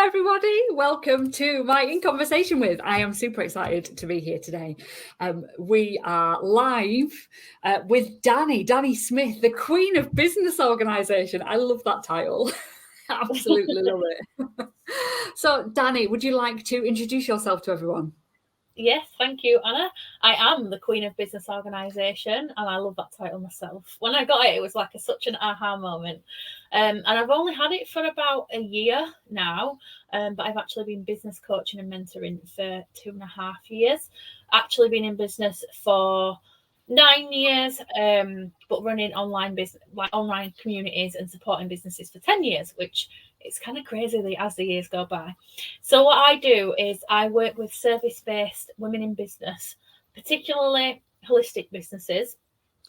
everybody. Welcome to my In Conversation With. I am super excited to be here today. We are live with Dani Smith, the Queen of Business Organisation. I love that title. Absolutely love it. So, Dani, would you like to introduce yourself to everyone? Yes, thank you, Anna. I am the Queen of Business Organisation, and I love that title myself. When I got it, it was like such an aha moment. And I've only had it for about a year now, but I've actually been business coaching and mentoring for 2.5 years. Actually been in business for 9 years, but running online business, like online communities and supporting businesses for 10 years, which it's kind of crazy as the years go by. So what I do is I work with service-based women in business, particularly holistic businesses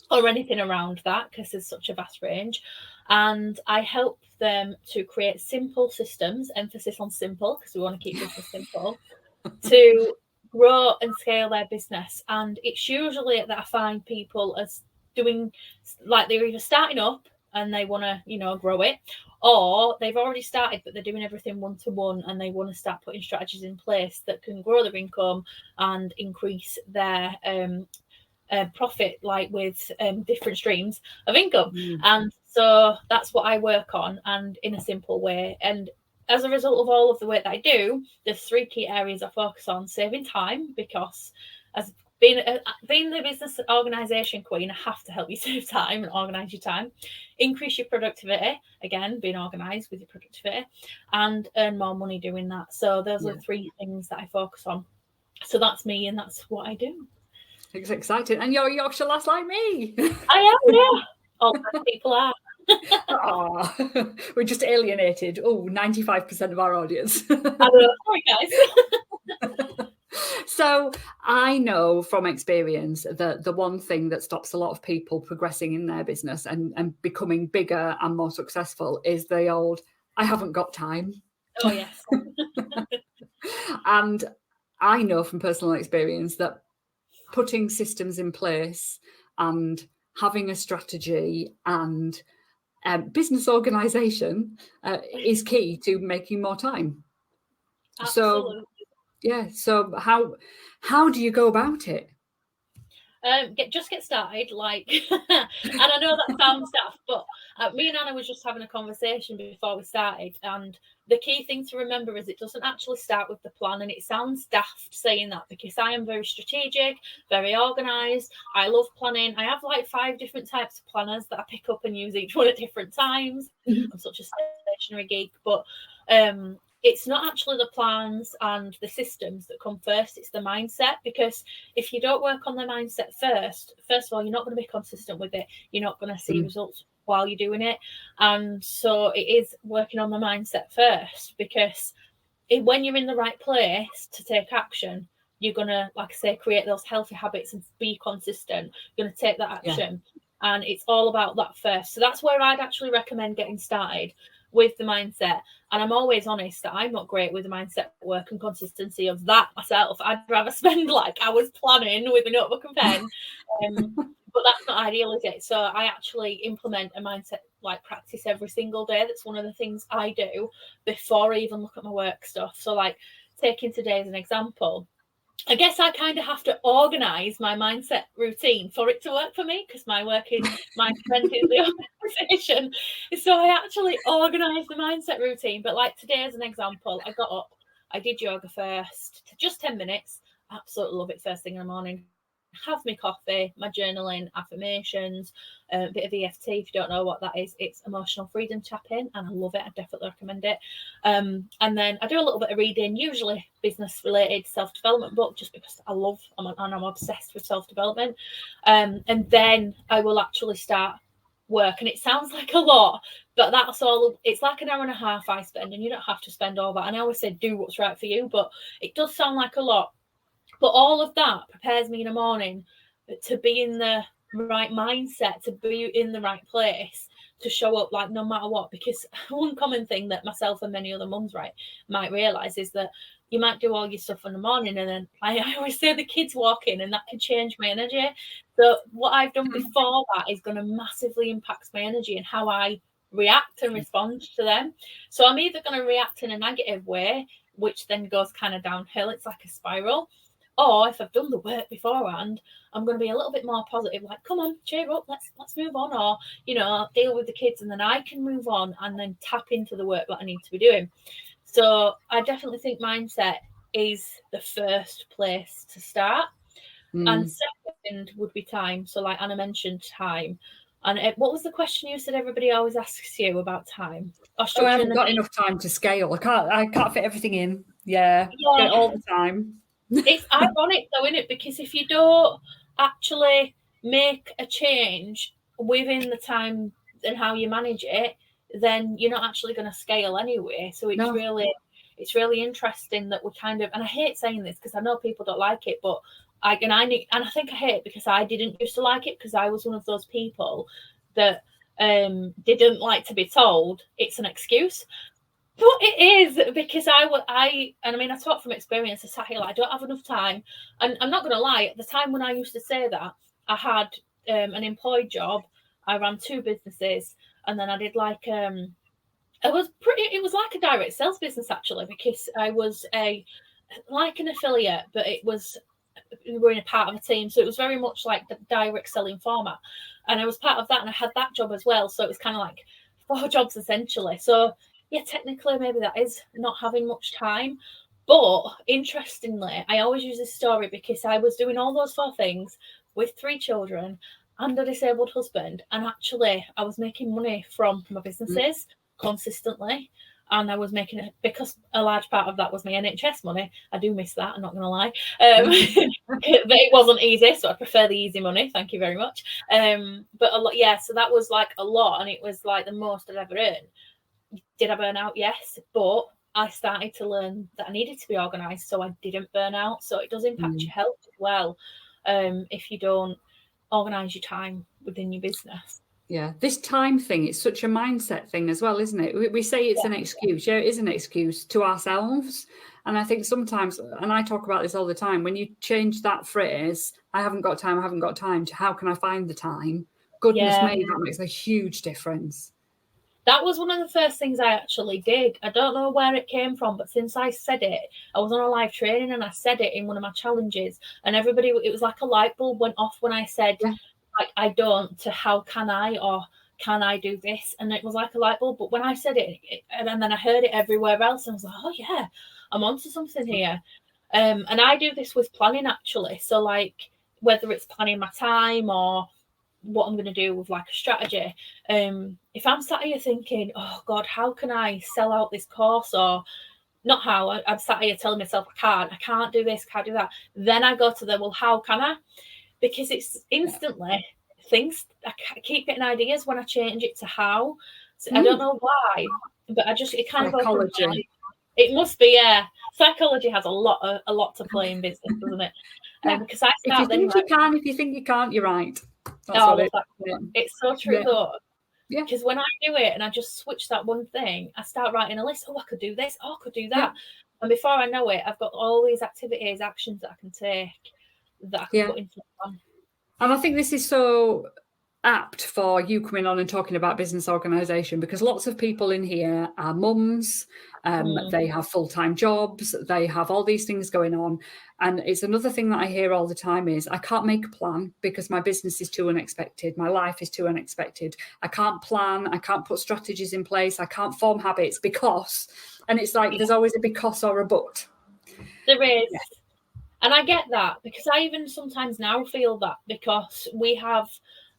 or anything around that, because there's such a vast range. And I help them to create simple systems, emphasis on simple, because we want to keep business simple, to grow and scale their business. And it's usually that I find people as doing, like, they're either starting up and they want to, grow it, or they've already started, but they're doing everything one-to-one and they want to start putting strategies in place that can grow their income and increase their profit, like with different streams of income. And so that's what I work on, and in a simple way. And as a result of all of the work that I do, there's 3 key areas I focus on: saving time, because as being the business organisation queen, I have to help you save time and organise your time, increase your productivity, again, being organised with your productivity, and earn more money doing that. So those are the 3 things that I focus on. So that's me, and that's what I do. It's exciting. And you're Yorkshire lass like me. I am, yeah. All the people are. Oh, we're just alienated. 95% of our audience. I know. Sorry, guys. So I know from experience that the one thing that stops a lot of people progressing in their business and becoming bigger and more successful is the old, I haven't got time. Oh, yes. And I know from personal experience that putting systems in place and having a strategy and business organisation is key to making more time. Absolutely. So how do you go about it? Get started, like, and I know that sounds daft, but me and Anna was just having a conversation before we started, and the key thing to remember is it doesn't actually start with the plan. And it sounds daft saying that, because I am very strategic, very organised. I love planning. I have like 5 different types of planners that I pick up and use each one at different times. I'm such a stationary geek, but it's not actually the plans and the systems that come first, it's the mindset. Because if you don't work on the mindset first of all, you're not going to be consistent with it. You're not going to see results while you're doing it. And so it is working on the mindset first, because when you're in the right place to take action, you're going to, like I say, create those healthy habits and be consistent. You're going to take that action. And it's all about that first. So that's where I'd actually recommend getting started with the mindset. And I'm always honest that I'm not great with the mindset work and consistency of that myself. I'd rather spend like hours planning with a notebook and pen. But that's not ideal, is it? So I actually implement a mindset like practice every single day. That's one of the things I do before I even look at my work stuff. So, like, taking today as an example, I guess I kind of have to organise my mindset routine for it to work for me, because my friend is the organisation. So I actually organise the mindset routine. But like today as an example, I got up, I did yoga first, just 10 minutes. Absolutely love it first thing in the morning. Have my coffee, my journaling, affirmations, a bit of EFT. If you don't know what that is, it's emotional freedom tapping, and I love it. I definitely recommend it. And then I do a little bit of reading, usually business related, self-development book, just because I'm obsessed with self-development. And then I will actually start work. And it sounds like a lot, but that's all. It's like an hour and a half I spend, and you don't have to spend all that. And I always say do what's right for you, but it does sound like a lot. But all of that prepares me in the morning to be in the right mindset, to be in the right place, to show up like no matter what. Because one common thing that myself and many other mums might realise is that you might do all your stuff in the morning, and then I always say the kids walk in, and that can change my energy. So what I've done before that is going to massively impact my energy and how I react and respond to them. So I'm either going to react in a negative way, which then goes kind of downhill. It's like a spiral. Or if I've done the work beforehand, I'm going to be a little bit more positive, like, come on, cheer up, let's move on, or, you know, deal with the kids, and then I can move on and then tap into the work that I need to be doing. So I definitely think mindset is the first place to start. And second would be time. So like Anna mentioned, time. And what was the question you said everybody always asks you about time? I haven't got enough time to scale. I can't fit everything in. Yeah. Get it all the time. It's ironic though, isn't it? Because if you don't actually make a change within the time and how you manage it, then you're not actually going to scale anyway. So it's really interesting that we kind of, and I hate saying this because I know people don't like it, but I think I hate it because I didn't used to like it, because I was one of those people that didn't like to be told it's an excuse. But it is, because I talk from experience. I sat here like, I don't have enough time. And I'm not going to lie, at the time when I used to say that, I had an employed job. I ran 2 businesses, and then I did like, it was like a direct sales business actually, because I was like an affiliate, but we were in a part of a team. So it was very much like the direct selling format. And I was part of that, and I had that job as well. So it was kind of like 4 jobs essentially. So yeah, technically maybe that is not having much time. But interestingly, I always use this story because I was doing all those 4 things with 3 children and a disabled husband. And actually, I was making money from my businesses consistently. And I was making it, because a large part of that was my NHS money. I do miss that, I'm not going to lie. But it wasn't easy, so I prefer the easy money. Thank you very much. But a lot, yeah, so that was like a lot, and it was like the most I'd ever earned. Did I burn out? Yes, but I started to learn that I needed to be organised, so I didn't burn out. So it does impact your health as well, if you don't organise your time within your business. Yeah, this time thing, it's such a mindset thing as well, isn't it? We say it's an excuse. Yeah, it is an excuse to ourselves. And I think sometimes, and I talk about this all the time, when you change that phrase, I haven't got time, to how can I find the time? Goodness me, that makes a huge difference. That was one of the first things I actually did. I don't know where it came from, but since I said it, I was on a live training and I said it in one of my challenges, and everybody, it was like a light bulb went off when I said, like, I don't, to how can I, or can I do this? And it was like a light bulb. But when I said it, and then I heard it everywhere else, and I was like, oh yeah, I'm onto something here. And I do this with planning actually. So like, whether it's planning my time or what I'm going to do with like a strategy, if I'm sat here thinking, oh God, how can I sell out this course, or not how, I'm sat here telling myself I can't do this, can't do that, then I go to the, well, how can I? Because it's instantly things, I keep getting ideas when I change it to how. So I don't know why, but it kind of psychology. It must be, psychology has a lot to play in business, doesn't it? Because I start, if you think you can't, you're right. It's so true though. Yeah. Because when I do it and I just switch that one thing, I start writing a list. Oh, I could do this. Oh, I could do that. And before I know it, I've got all these activities, actions that I can take, that I can put into the plan. And I think this is so apt for you coming on and talking about business organisation, because lots of people in here are mums, they have full-time jobs, they have all these things going on. And it's another thing that I hear all the time is, I can't make a plan because my business is too unexpected. My life is too unexpected. I can't plan. I can't put strategies in place. I can't form habits because, and it's like, there's always a because or a but. There is. Yeah. And I get that, because I even sometimes now feel that, because we have,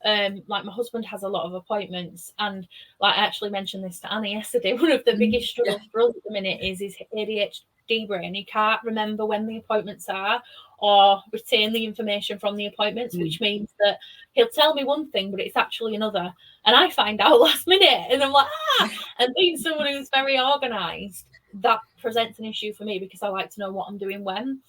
like my husband has a lot of appointments, and like I actually mentioned this to Annie yesterday, one of the biggest struggles for us at the minute is his ADHD brain. He can't remember when the appointments are or retain the information from the appointments, which means that he'll tell me one thing, but it's actually another. And I find out last minute, and I'm like, and being someone who's very organised, that presents an issue for me, because I like to know what I'm doing when.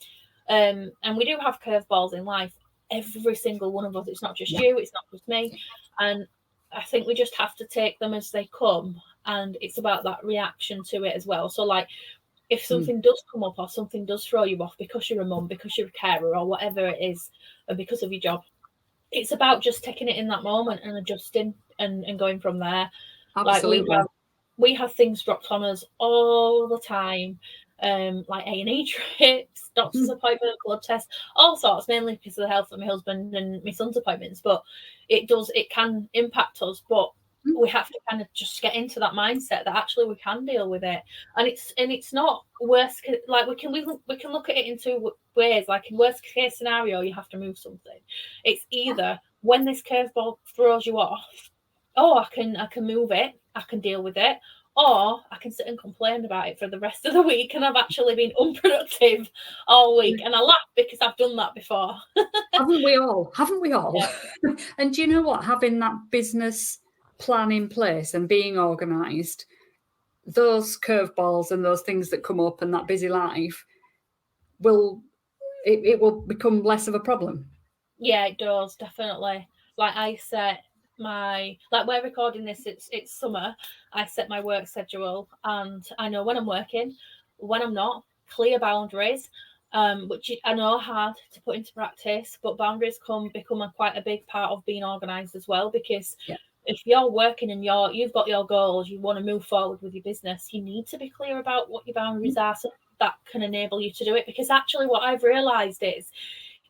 And we do have curveballs in life, every single one of us. It's not just you, it's not just me. And I think we just have to take them as they come. And it's about that reaction to it as well. So like, if something does come up, or something does throw you off because you're a mum, because you're a carer, or whatever it is, and because of your job, it's about just taking it in that moment and adjusting and going from there. Absolutely. Like we have things dropped on us all the time, like A&E trips, doctor's appointment, blood tests, all sorts, mainly because of the health of my husband and my son's appointments. But it can impact us. But we have to kind of just get into that mindset that actually we can deal with it, and it's not worst. Like we can look at it in two ways. Like in worst case scenario, you have to move something. It's either when this curveball throws you off, oh, I can move it, I can deal with it, or I can sit and complain about it for the rest of the week, and I've actually been unproductive all week. And I laugh because I've done that before. Haven't we all? Yeah. And do you know what? Having that business plan in place and being organised, those curveballs and those things that come up and that busy life will become less of a problem. Yeah, it does, definitely. Like I set we're recording this, it's summer. I set my work schedule and I know when I'm working, when I'm not, clear boundaries, which I know are hard to put into practice, but boundaries become quite a big part of being organised as well, because if you're working and you've got your goals, you want to move forward with your business, you need to be clear about what your boundaries are, so that can enable you to do it. Because actually what I've realised is,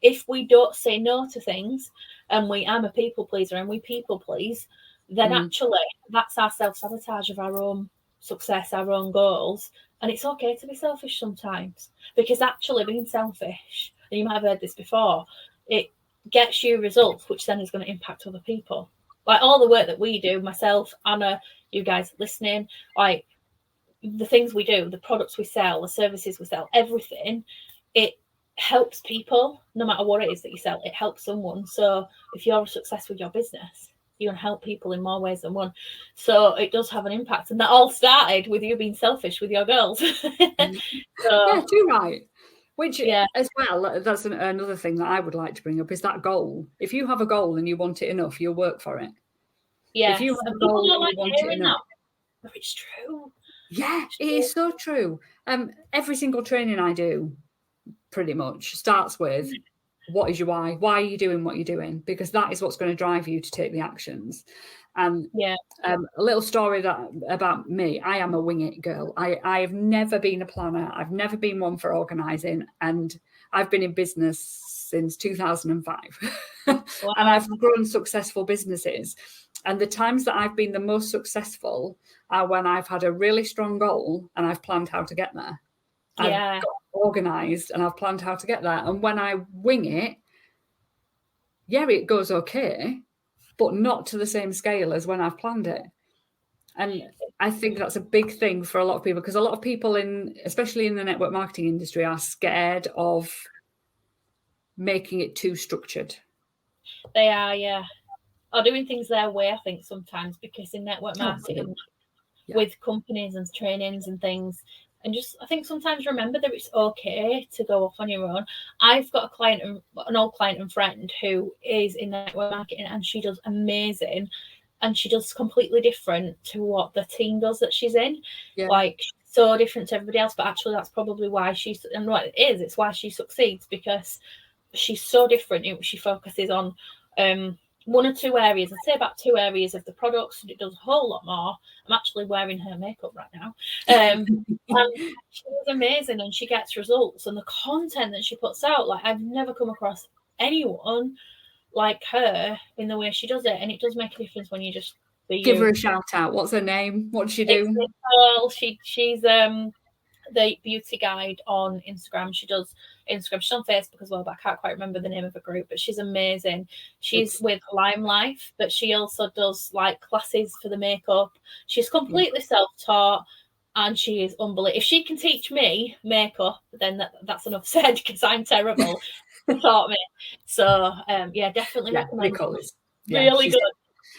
if we don't say no to things and I'm a people pleaser and we people please, then actually that's our self-sabotage of our own success, our own goals. And it's okay to be selfish sometimes, because actually being selfish, and you might have heard this before, it gets you results, which then is going to impact other people. Like all the work that we do, myself, Anna, you guys listening, like the things we do, the products we sell, the services we sell, everything, it helps people. No matter what it is that you sell, it helps someone. So if you're a success with your business, you're gonna help people in more ways than one. So it does have an impact, and that all started with you being selfish with your girls. Yeah, too right. Which as well, that's another thing that I would like to bring up, is that goal. If you have a goal and you want it enough, you'll work for it. Yes, if you have and a people goal don't and you like want it hearing enough, that. It's true. yeah, it is so true. Every single training I do pretty much starts with, what is your why? Why are you doing what you're doing? Because that is what's going to drive you to take the actions. And a little story about me: I am a wing it girl. I have never been a planner. I've never been one for organising, and I've been in business since 2005. Wow. And I've grown successful businesses. And the times that I've been the most successful are when I've had a really strong goal and I've planned how to get there. I've got organised and I've planned how to get there. And when I wing it, it goes okay, but not to the same scale as when I've planned it. And I think that's a big thing for a lot of people, because a lot of people, especially in the network marketing industry, are scared of making it too structured. They are, or doing things their way, I think, sometimes, because in network marketing, with companies and trainings and things, and just, I think sometimes remember that it's okay to go off on your own. I've got an old client and friend who is in network marketing, and she does amazing, and she does completely different to what the team does that she's in. Like, so different to everybody else, but actually that's probably why and what it is, it's why she succeeds, because she's so different. She focuses on one or two areas. I'd say about two areas of the products, and it does a whole lot more. I'm actually wearing her makeup right now. And she's amazing, and she gets results, and the content that she puts out, like, I've never come across anyone like her in the way she does it. And it does make a difference when you just give her a shout out. What's her name? What does she do? She's the beauty guide on Instagram. She does Instagram. She's on Facebook as well, but I can't quite remember the name of the group. But she's amazing. She's with Lime Life, but she also does like classes for the makeup. She's completely self-taught, and she is unbelievable. If she can teach me makeup, then that's enough said, because I'm terrible. She taught me. So definitely recommend. Nicole is really good.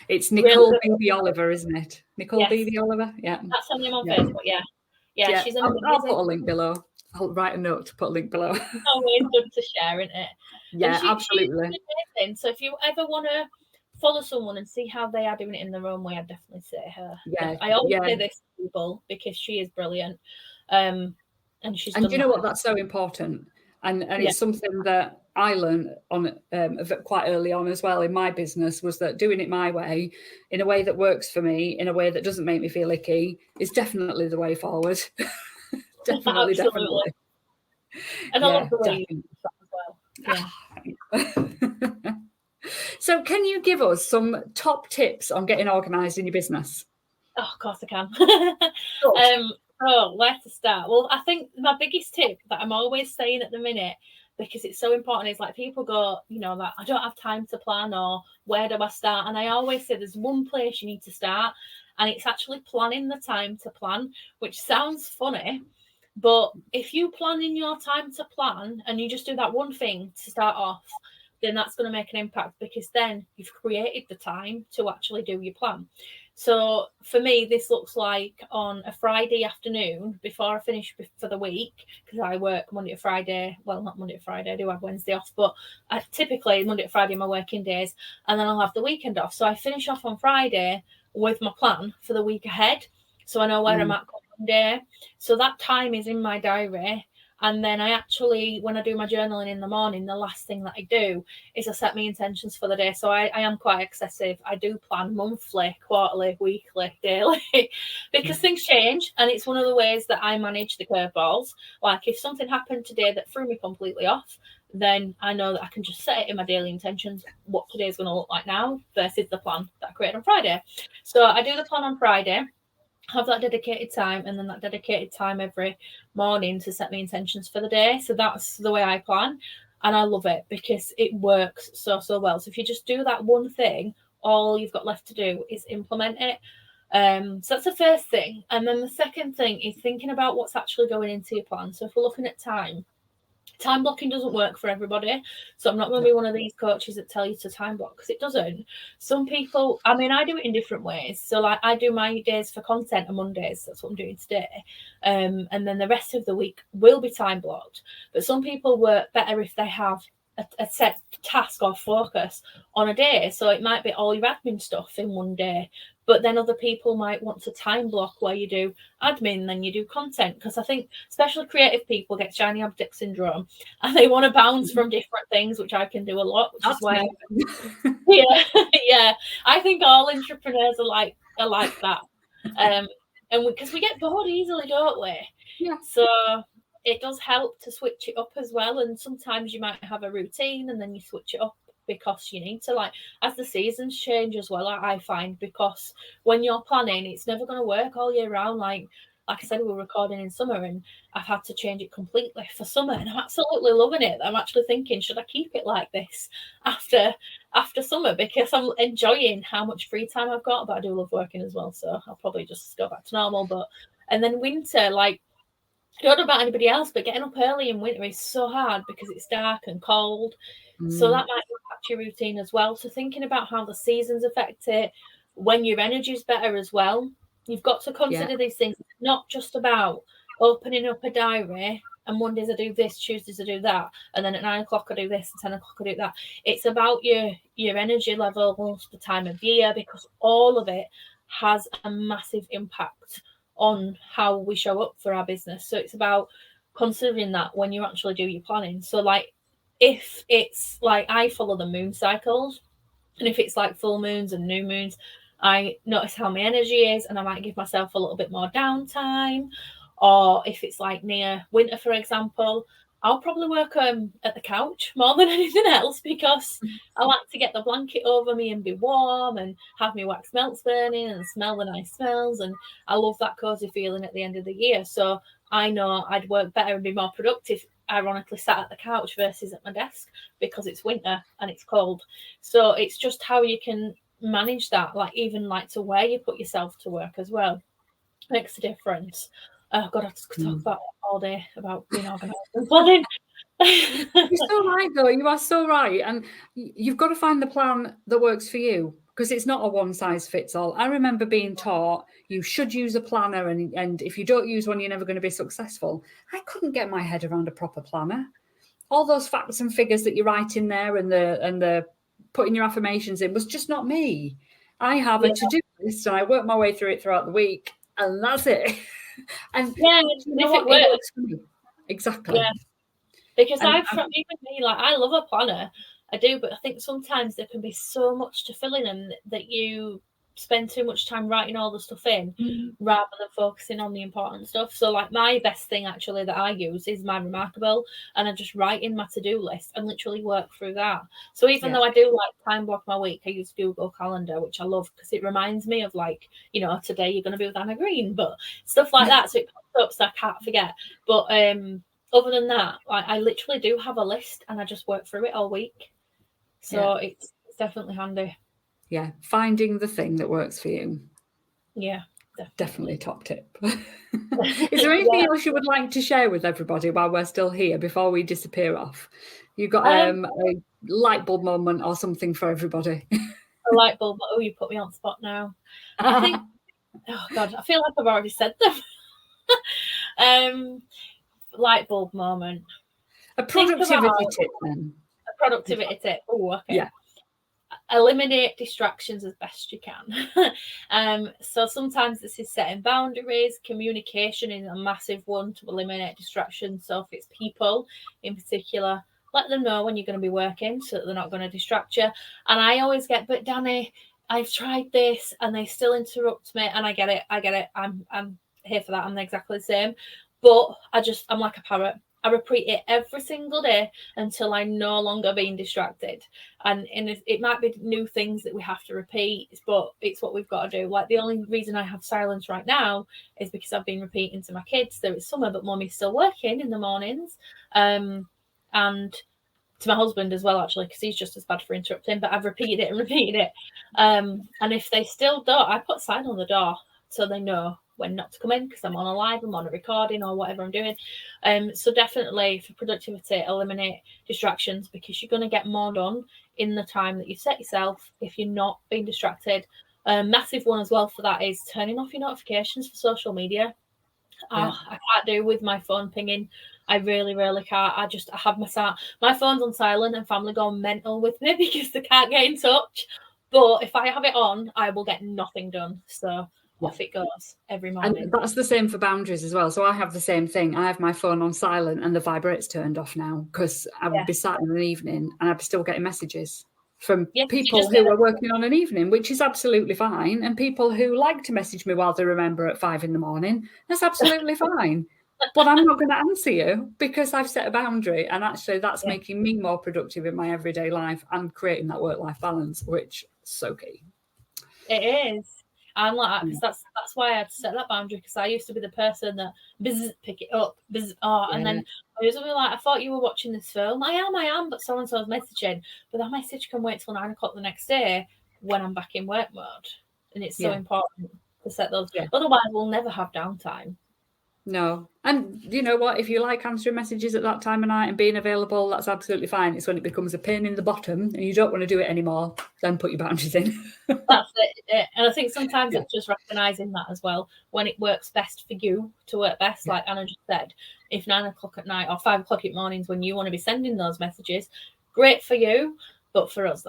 It's Nicole Beebe Oliver, isn't it? Nicole Beebe Oliver. Yeah, that's her name on Facebook. Yeah, she's amazing. I'll put a link below. I'll write a note to put a link below. Always good to share, isn't it? Yeah, absolutely. She's amazing. So if you ever want to follow someone and see how they are doing it in their own way, I'd definitely say her. Yeah, I always say this to people because she is brilliant. And she's. And do you know what? That's so important. And it's something that I learned on quite early on as well in my business, was that doing it my way, in a way that works for me, in a way that doesn't make me feel icky, is definitely the way forward. Definitely. And I love the way you do that as well. Yeah. So can you give us some top tips on getting organised in your business? Oh, of course I can. Where to start? Well, I think my biggest tip that I'm always saying at the minute, because it's so important, is like people go, like, I don't have time to plan, or where do I start? And I always say there's one place you need to start, and it's actually planning the time to plan, which sounds funny. But if you plan in your time to plan and you just do that one thing to start off, then that's going to make an impact, because then you've created the time to actually do your plan. So for me, this looks like on a Friday afternoon before I finish for the week, because I work Monday to Friday. Well, not Monday to Friday, I do have Wednesday off, but typically Monday to Friday are my working days, and then I'll have the weekend off. So I finish off on Friday with my plan for the week ahead, so I know where I'm at Monday. So that time is in my diary. And then I actually, when I do my journaling in the morning, the last thing that I do is I set my intentions for the day. So I am quite excessive. I do plan monthly, quarterly, weekly, daily, because things change. And it's one of the ways that I manage the curveballs. Like if something happened today that threw me completely off, then I know that I can just set it in my daily intentions, what today's going to look like now versus the plan that I created on Friday. So I do the plan on Friday, have that dedicated time, and then that dedicated time every morning to set my intentions for the day. So that's the way I plan, and I love it because it works so well. So if you just do that one thing, all you've got left to do is implement it. So that's the first thing. And then the second thing is thinking about what's actually going into your plan. So if we're looking at time blocking doesn't work for everybody. So I'm not going to be one of these coaches that tell you to time block, because it doesn't. Some people, I mean, I do it in different ways. So like I do my days for content on Mondays. That's what I'm doing today. And then the rest of the week will be time blocked. But some people work better if they have a set task or focus on a day. So it might be all your admin stuff in one day. But then other people might want to time block where you do admin, then you do content. Because I think especially creative people get shiny object syndrome and they want to bounce from different things, which I can do a lot, which is why yeah. I think all entrepreneurs are like that. And because we get bored easily, don't we? Yeah. So it does help to switch it up as well. And sometimes you might have a routine and then you switch it up because you need to, like, as the seasons change as well, I find, because when you're planning, it's never going to work all year round. Like I said, we're recording in summer and I've had to change it completely for summer, and I'm absolutely loving it. I'm actually thinking, should I keep it like this after summer, because I'm enjoying how much free time I've got, but I do love working as well, so I'll probably just go back to normal. And then winter, like, I don't know about anybody else, but getting up early in winter is so hard because it's dark and cold. So that might impact your routine as well. So thinking about how the seasons affect it, when your energy is better as well. You've got to consider these things. It's not just about opening up a diary and Mondays I do this, Tuesdays I do that, and then at 9 o'clock I do this, and 10 o'clock I do that. It's about your energy levels, the time of year, because all of it has a massive impact on how we show up for our business. So it's about considering that when you actually do your planning. So like if it's like I follow the moon cycles, and if it's like full moons and new moons, I notice how my energy is, and I might give myself a little bit more downtime. Or if it's like near winter, for example, I'll probably work at the couch more than anything else, because I like to get the blanket over me and be warm and have my wax melts burning and smell the nice smells. And I love that cozy feeling at the end of the year. So I know I'd work better and be more productive, ironically, sat at the couch versus at my desk, because it's winter and it's cold. So it's just how you can manage that, like even like to where you put yourself to work as well makes a difference. Oh God, I could talk about all day about being organised and planning. You're so right, though. You are so right. And you've got to find the plan that works for you, because it's not a one size fits all. I remember being taught you should use a planner, and if you don't use one, you're never going to be successful. I couldn't get my head around a proper planner. All those facts and figures that you write in there and the putting your affirmations in was just not me. I have a to-do list and I work my way through it throughout the week, and that's it. And yeah, you know what? It works for me. Exactly. Yeah. Because even me, like, I love a planner, I do, but I think sometimes there can be so much to fill in them that you spend too much time writing all the stuff in rather than focusing on the important stuff. So, like, my best thing actually that I use is my Remarkable, and I just write in my to-do list and literally work through that. So even though I do like time block my week, I use Google Calendar, which I love because it reminds me of, like, you know, today you're going to be with Anna Green, but stuff like that. So it pops up so I can't forget. But other than that, I literally do have a list and I just work through it all week. So it's definitely handy. Yeah, finding the thing that works for you. Yeah, definitely a top tip. Is there anything else you would like to share with everybody while we're still here before we disappear off? You got a light bulb moment or something for everybody? A light bulb. Oh, you put me on the spot now. I think. Oh God, I feel like I've already said them. Light bulb moment. A productivity tip then. A productivity tip. Oh, okay. Yeah. Eliminate distractions as best you can. So sometimes this is setting boundaries. Communication is a massive one to eliminate distractions. So if it's people in particular, let them know when you're going to be working so that they're not going to distract you. And I always get, but Dani, I've tried this and they still interrupt me. And I get it. I'm here for that. I'm exactly the same. But I'm like a parrot. I repeat it every single day until I'm no longer being distracted. And it might be new things that we have to repeat, but it's what we've got to do. Like, the only reason I have silence right now is because I've been repeating to my kids, there is summer, but Mummy's still working in the mornings. And to my husband as well, actually, because he's just as bad for interrupting, but I've repeated it and repeated it. And if they still don't, I put a sign on the door so they know when not to come in because I'm on a live, I'm on a recording or whatever I'm doing. So definitely for productivity, eliminate distractions because you're going to get more done in the time that you set yourself if you're not being distracted. Massive one as well for that is turning off your notifications for social media. I can't do with my phone pinging. I really, really can't. I have my phone's on silent and family go mental with me because they can't get in touch. But if I have it on, I will get nothing done. So off it goes every morning. And that's the same for boundaries as well. So I have the same thing. I have my phone on silent and the vibrate's turned off now because I would be sat in an evening and I'd be still getting messages from people who are working on an evening, which is absolutely fine. And people who like to message me while they remember at 5 a.m, that's absolutely fine. But I'm not going to answer you because I've set a boundary. And actually that's making me more productive in my everyday life and creating that work-life balance, which is so key. It is. I'm like, because that's why I had to set that boundary, because I used to be the person that pick it up, and then I used to be like, I thought you were watching this film. I am, but so-and-so's messaging. But that message can wait till 9 o'clock the next day when I'm back in work mode. And it's so important to set those. Otherwise, we'll never have downtime. No. And you know what? If you like answering messages at that time of night and being available, that's absolutely fine. It's when it becomes a pain in the bottom and you don't want to do it anymore, then put your boundaries in. That's it. And I think sometimes it's just recognising that as well. When it works best for you to work best, like Anna just said, if 9 o'clock at night or 5 o'clock in the mornings when you want to be sending those messages, great for you. But for us,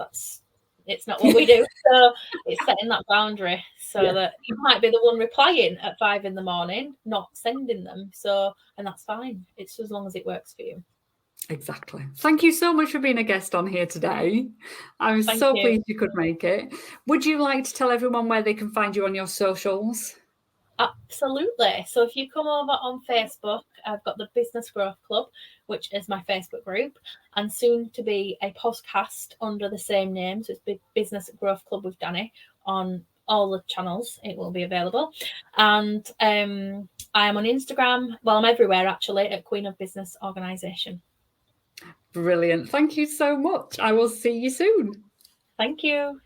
it's not what we do. So it's setting that boundary so that you might be the one replying at 5 a.m, not sending them. So, and that's fine. It's as long as it works for you. Exactly. Thank you so much for being a guest on here today. I was so pleased you could make it. Would you like to tell everyone where they can find you on your socials? Absolutely. So if you come over on Facebook, I've got the Business Growth Club, which is my Facebook group, and soon to be a podcast under the same name. So it's Business Growth Club with Dani on all the channels. It will be available. And I am on Instagram. Well, I'm everywhere actually at Queen of Business Organisation. Brilliant. Thank you so much. I will see you soon. Thank you.